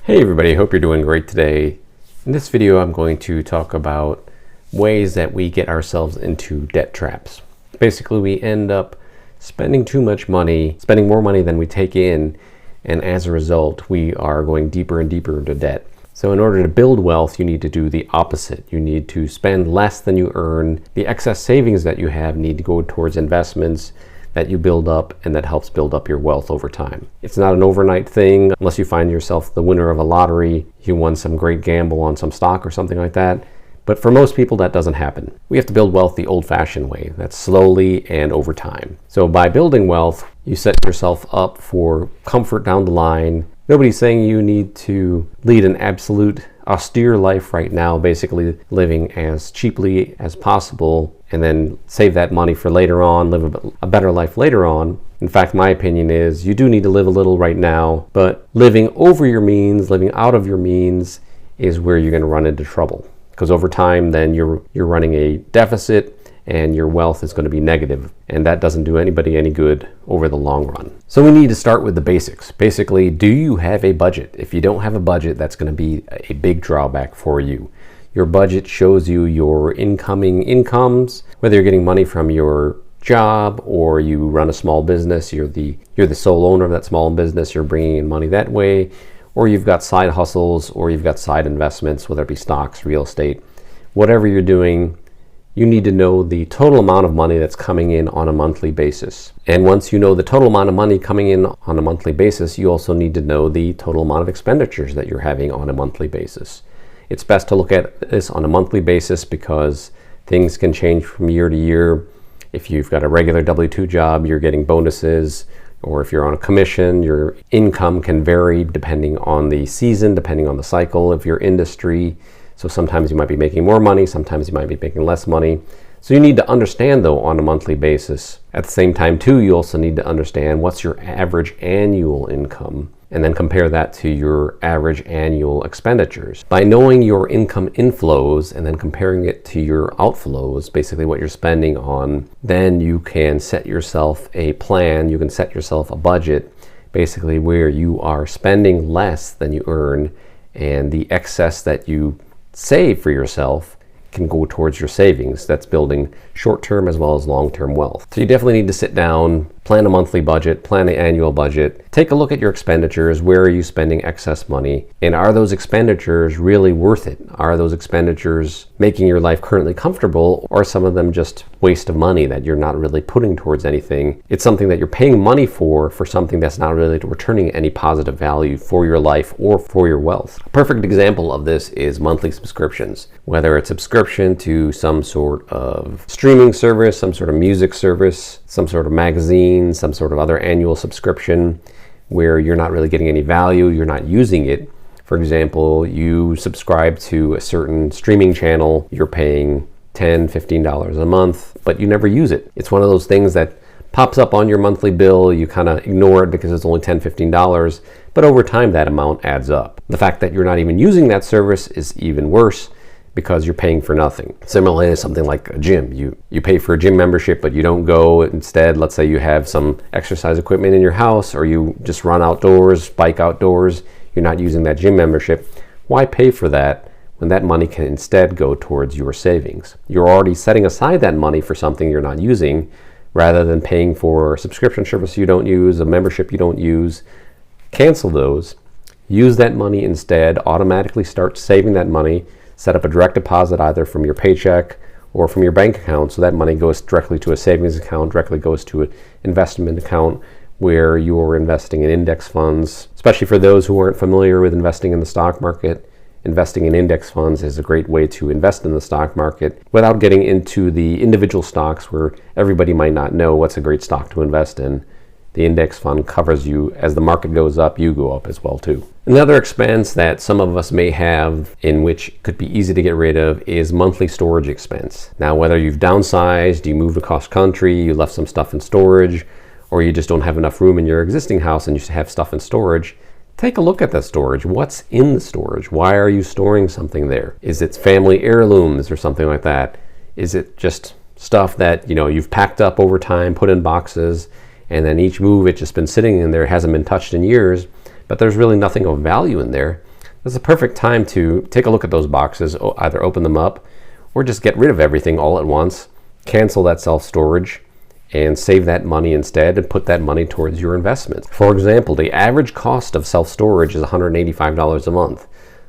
Hey everybody, hope you're doing great today. In this video I'm going to talk about ways that we get ourselves into debt traps. Basically we end up spending too much money, spending more money than we take in, and as a result we are going deeper and deeper into debt. So in order to build wealth you need to do the opposite. You need to spend less than you earn. The excess savings that you have need to go towards investments that you build up and that helps build up your wealth over time. It's not an overnight thing unless you find yourself the winner of a lottery, you won some great gamble on some stock or something like that. But for most people that doesn't happen. We have to build wealth the old-fashioned way. That's slowly and over time. So by building wealth, you set yourself up for comfort down the line. Nobody's saying you need to lead an absolute austere life right now, basically living as cheaply as possible and then save that money for later on, live a better life later on. In fact, my opinion is you do need to live a little right now, but living over your means, living out of your means is where you're going to run into trouble. Because over time, then you're running a deficit and your wealth is going to be negative, and that doesn't do anybody any good over the long run. So we need to start with the basics. Basically, do you have a budget? If you don't have a budget, that's going to be a big drawback for you. Your budget shows you your incoming incomes, whether you're getting money from your job or you run a small business, you're the sole owner of that small business, you're bringing in money that way, or you've got side hustles, or you've got side investments, whether it be stocks, real estate, whatever you're doing. You need to know the total amount of money that's coming in on a monthly basis. And once you know the total amount of money coming in on a monthly basis, you also need to know the total amount of expenditures that you're having on a monthly basis. It's best to look at this on a monthly basis because things can change from year to year. If you've got a regular W-2 job, you're getting bonuses, or if you're on a commission, your income can vary depending on the season, depending on the cycle of your industry. So sometimes you might be making more money, sometimes you might be making less money. So you need to understand though on a monthly basis. At the same time too, you also need to understand what's your average annual income and then compare that to your average annual expenditures. By knowing your income inflows and then comparing it to your outflows, basically what you're spending on, then you can set yourself a plan, you can set yourself a budget, basically where you are spending less than you earn, and the excess that you save for yourself can go towards your savings. That's building short-term as well as long-term wealth. So you definitely need to sit down, plan a monthly budget, plan an annual budget, take a look at your expenditures. Where are you spending excess money? And are those expenditures really worth it? Are those expenditures making your life currently comfortable, or are some of them just waste of money that you're not really putting towards anything? It's something that you're paying money for something that's not really returning any positive value for your life or for your wealth. A perfect example of this is monthly subscriptions. Whether it's subscription to some sort of streaming service, some sort of music service, some sort of magazine, some sort of other annual subscription where you're not really getting any value, you're not using it. For example, you subscribe to a certain streaming channel, you're paying $10, $15 a month, but you never use it. It's one of those things that pops up on your monthly bill, you kind of ignore it because it's only $10, $15, but over time that amount adds up. The fact that you're not even using that service is even worse because you're paying for nothing. Similarly, something like a gym. You pay for a gym membership, but you don't go. Instead, let's say you have some exercise equipment in your house, or you just run outdoors, bike outdoors, you're not using that gym membership. Why pay for that when that money can instead go towards your savings? You're already setting aside that money for something you're not using, rather than paying for a subscription service you don't use, a membership you don't use. Cancel those. Use that money instead. Automatically start saving that money. Set up a direct deposit either from your paycheck or from your bank account, so that money goes directly to a savings account, directly goes to an investment account where you're investing in index funds. Especially for those who aren't familiar with investing in the stock market, investing in index funds is a great way to invest in the stock market without getting into the individual stocks where everybody might not know what's a great stock to invest in. The index fund covers you. As the market goes up, you go up as well too. Another expense that some of us may have, in which could be easy to get rid of, is monthly storage expense. Now, whether you've downsized, you moved across country, you left some stuff in storage, or you just don't have enough room in your existing house and you have stuff in storage, take a look at that storage. What's in the storage? Why are you storing something there? Is it family heirlooms or something like that? Is it just stuff that you've packed up over time, put in boxes, and then each move it's just been sitting in there, hasn't been touched in years, but there's really nothing of value in there? It's a perfect time to take a look at those boxes, either open them up or just get rid of everything all at once, cancel that self-storage, and save that money instead and put that money towards your investments. For example, the average cost of self-storage is $185 a month.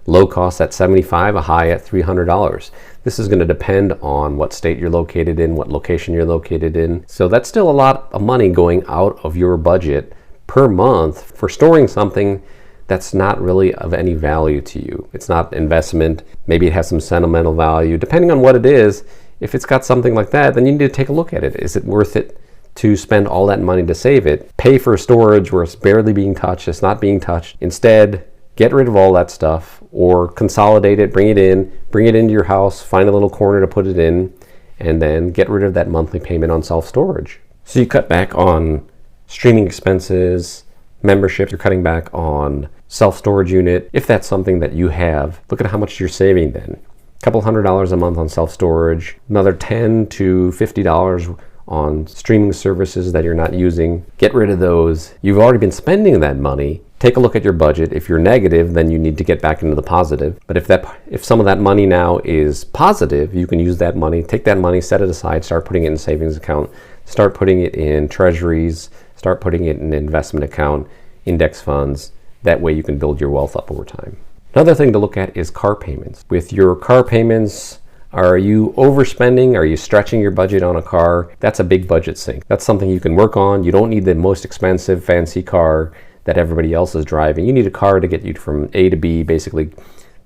Low cost at $75, a high at $300. This is going to depend on what state you're located in, what location you're located in. So that's still a lot of money going out of your budget per month for storing something that's not really of any value to you. It's not investment. Maybe it has some sentimental value. Depending on what it is, if it's got something like that, then you need to take a look at it. Is it worth it to spend all that money to save it? Pay for storage where it's barely being touched, it's not being touched. Instead, get rid of all that stuff or consolidate it, bring it into your house, find a little corner to put it in, and then get rid of that monthly payment on self-storage. So you cut back on streaming expenses, membership, you're cutting back on self-storage unit. If that's something that you have, look at how much you're saving then. A couple $100s a month on self-storage, another $10 to $50 on streaming services that you're not using. Get rid of those. You've already been spending that money. Take a look at your budget. If you're negative, then you need to get back into the positive. But if some of that money now is positive, you can use that money, take that money, set it aside, start putting it in a savings account, start putting it in treasuries, start putting it in an investment account, index funds. That way you can build your wealth up over time. Another thing to look at is car payments. With your car payments, are you overspending? Are you stretching your budget on a car? That's a big budget sink. That's something you can work on. You don't need the most expensive, fancy car that everybody else is driving. You need a car to get you from A to B, basically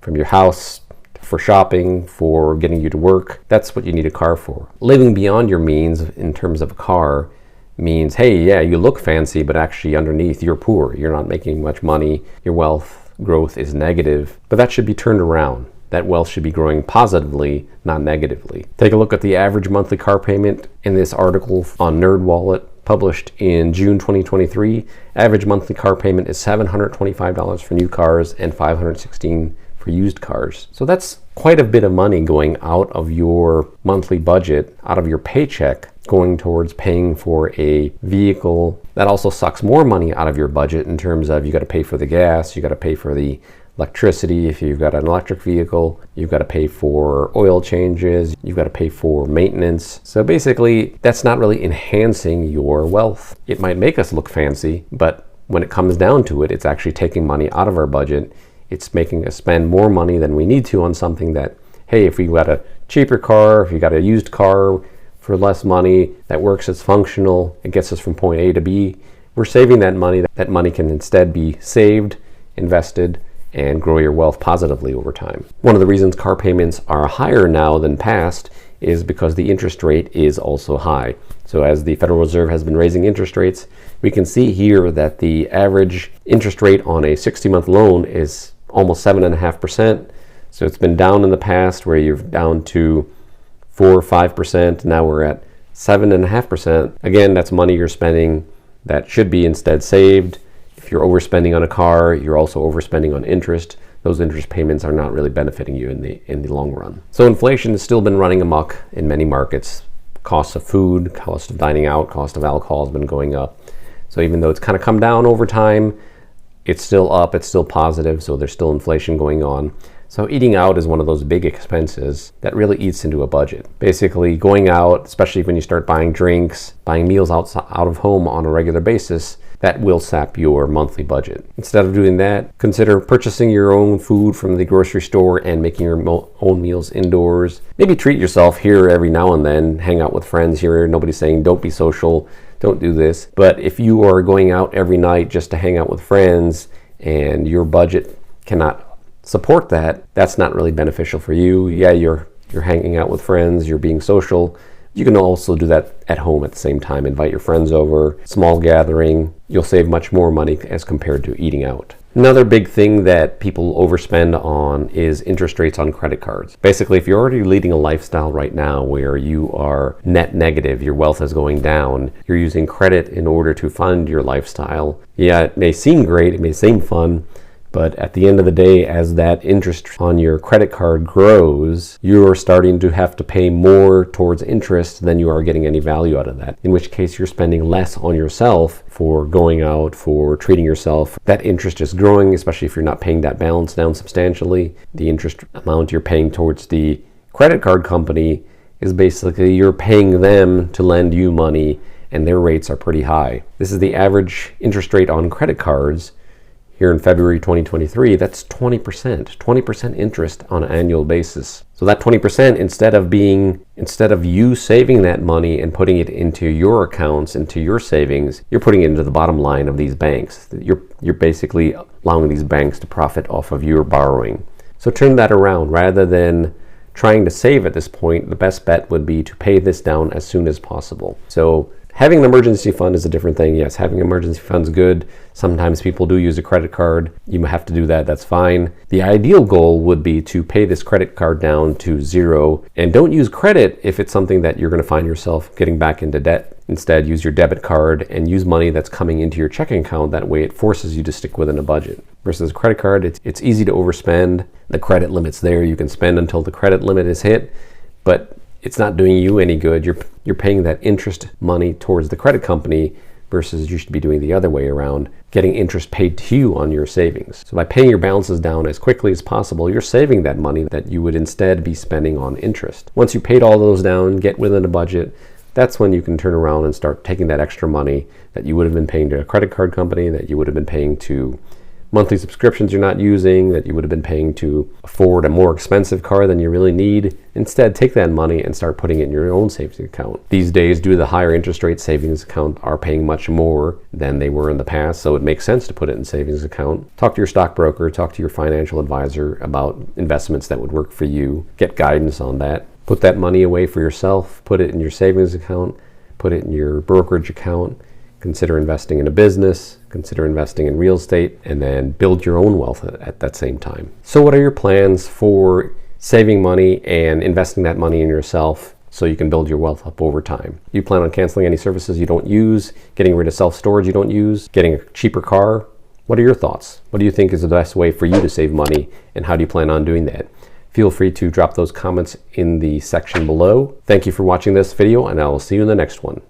from your house, for shopping, for getting you to work. That's what you need a car for. Living beyond your means in terms of a car means, hey, yeah, you look fancy, but actually underneath you're poor. You're not making much money. Your wealth growth is negative, but that should be turned around. That wealth should be growing positively, not negatively. Take a look at the average monthly car payment in this article on NerdWallet, published in June 2023. Average monthly car payment is $725 for new cars and $516 for used cars. So that's quite a bit of money going out of your monthly budget, out of your paycheck, going towards paying for a vehicle. That also sucks more money out of your budget in terms of you got to pay for the gas, you got to pay for the electricity. If you've got an electric vehicle, you've got to pay for oil changes, you've got to pay for maintenance. So basically, that's not really enhancing your wealth. It might make us look fancy, but when it comes down to it, it's actually taking money out of our budget. It's making us spend more money than we need to on something that, hey, if we got a cheaper car, if you got a used car for less money, that works, it's functional, it gets us from point A to B, we're saving that money. That money can instead be saved, invested, and grow your wealth positively over time. One of the reasons car payments are higher now than past is because the interest rate is also high. So as the Federal Reserve has been raising interest rates, we can see here that the average interest rate on a 60-month loan is almost 7.5%. So it's been down in the past where you're down to 4 or 5%. Now we're at 7.5%. Again, that's money you're spending that should be instead saved. If you're overspending on a car, you're also overspending on interest. Those interest payments are not really benefiting you in the long run. So inflation has still been running amok in many markets. Cost of food, cost of dining out, cost of alcohol has been going up. So even though it's kind of come down over time, it's still up, it's still positive, so there's still inflation going on. So eating out is one of those big expenses that really eats into a budget. Basically going out, especially when you start buying drinks, buying meals out of home on a regular basis, that will sap your monthly budget. Instead of doing that, consider purchasing your own food from the grocery store and making your own meals indoors. Maybe treat yourself here every now and then, hang out with friends here. Nobody's saying don't be social, don't do this. But if you are going out every night just to hang out with friends and your budget cannot support that, that's not really beneficial for you. Yeah, you're hanging out with friends, you're being social. You can also do that at home at the same time. Invite your friends over, small gathering. You'll save much more money as compared to eating out. Another big thing that people overspend on is interest rates on credit cards. Basically, if you're already leading a lifestyle right now where you are net negative, your wealth is going down, you're using credit in order to fund your lifestyle. Yeah, it may seem great, it may seem fun, But at the end of the day, as that interest on your credit card grows, you're starting to have to pay more towards interest than you are getting any value out of that. In which case you're spending less on yourself for going out, for treating yourself. That interest is growing, especially if you're not paying that balance down substantially. The interest amount you're paying towards the credit card company is basically you're paying them to lend you money, and their rates are pretty high. This is the average interest rate on credit cards here in February 2023. That's 20% interest on an annual basis. So that 20%, instead of you saving that money and putting it into your accounts, into your savings, you're putting it into the bottom line of these banks. You're basically allowing these banks to profit off of your borrowing. So turn that around. Rather than trying to save at this point, the best bet would be to pay this down as soon as possible. So having an emergency fund is a different thing. Yes, having an emergency fund is good. Sometimes people do use a credit card. You have to do that. That's fine. The ideal goal would be to pay this credit card down to zero, and don't use credit if it's something that you're going to find yourself getting back into debt. Instead, use your debit card and use money that's coming into your checking account. That way it forces you to stick within a budget. Versus a credit card, it's easy to overspend. The credit limit's there. You can spend until the credit limit is hit, but it's not doing you any good. You're paying that interest money towards the credit company versus you should be doing the other way around, getting interest paid to you on your savings. So by paying your balances down as quickly as possible, you're saving that money that you would instead be spending on interest. Once you paid all those down, get within a budget, that's when you can turn around and start taking that extra money that you would have been paying to a credit card company, that you would have been paying to monthly subscriptions you're not using, that you would have been paying to afford a more expensive car than you really need. Instead, take that money and start putting it in your own savings account. These days, due to the higher interest rate, savings accounts are paying much more than they were in the past, so it makes sense to put it in savings account. Talk to your stockbroker, talk to your financial advisor about investments that would work for you. Get guidance on that. Put that money away for yourself, put it in your savings account, put it in your brokerage account. Consider investing in a business, consider investing in real estate, and then build your own wealth at that same time. So what are your plans for saving money and investing that money in yourself so you can build your wealth up over time? You plan on canceling any services you don't use, getting rid of self-storage you don't use, getting a cheaper car? What are your thoughts? What do you think is the best way for you to save money, and how do you plan on doing that? Feel free to drop those comments in the section below. Thank you for watching this video, and I will see you in the next one.